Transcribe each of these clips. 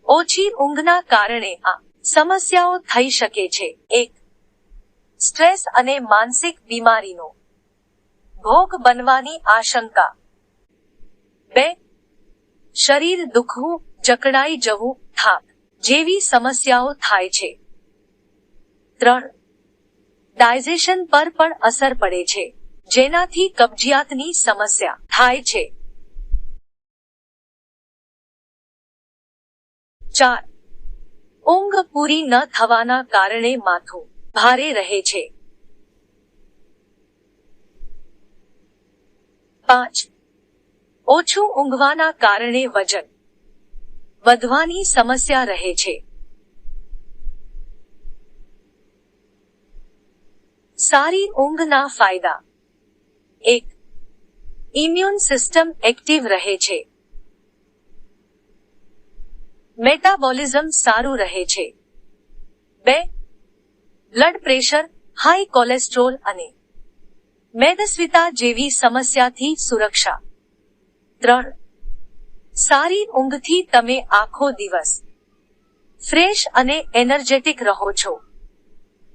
ઓછી ઊંઘના કારણે આ સમસ્યાઓ થઈ શકે છે. 1. સ્ટ્રેસ અને માનસિક બીમારીનો ભોગ બનવાની આશંકા. 2. શરીર દુખવું, જકડાઈ જવું, થાક જેવી સમસ્યાઓ થાય છે. 3. ડાયજેશન પર પણ અસર પડે છે, જેનાથી કબજિયાતની સમસ્યા થાય છે. 4. ઊંઘ પૂરી ન થવાના કારણે માથું ભારે રહે છે. 5. ઓછું ઊંઘવાના કારણે વજન વધવાની સમસ્યા રહે છે. સારી ઊંઘના ફાયદા. 1. ઇમ્યુન સિસ્ટમ એક્ટિવ રહે છે. મેટાબોલિઝમ સારું રહે છે. 2. બ્લડ પ્રેશર, હાઈ કોલેસ્ટ્રોલ અને મેદસ્વીતા જેવી સમસ્યાથી સુરક્ષા. 3. સારી ઊંઘથી તમે આખો દિવસ ફ્રેશ અને એનર્જેટિક રહો છો.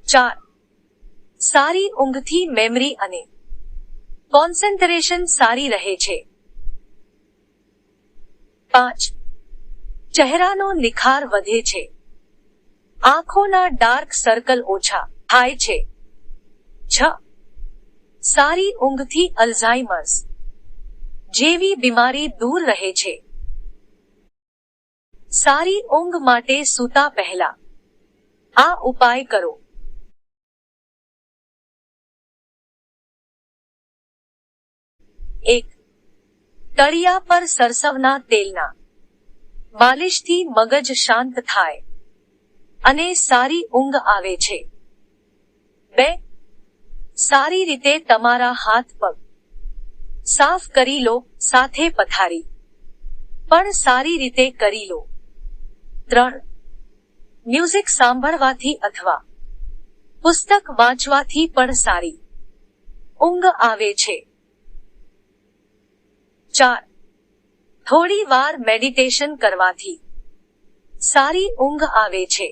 4. સારી ઊંઘથી મેમરી અને કોન્સન્ટ્રેશન સારી રહે છે. 5. ચહેરાનો નિખાર વધે છે. આંખોના ડાર્ક સર્કલ ઓછા થાય છે. 6. સારી ઊંઘથી અલ્ઝાઇમર્સ જેવી બીમારી દૂર રહે છે. સારી ઊંઘ માટે સૂતા પહેલા આ ઉપાય કરો. 1. તળિયા પર સરસવના તેલના માલિશથી મગજ શાંત થાય અને સારી ઊંઘ આવે છે. 2. સારી રીતે તમારા હાથ પગ સાફ કરી લો, સાથે પથારી પણ સારી રીતે કરી લો. 3. મ્યુઝિક સાંભળવાથી અથવા પુસ્તક વાંચવાથી પણ સારી ઊંઘ આવે છે. 4. થોડી વાર મેડિટેશન કરવાથી સારી ઊંઘ આવે છે.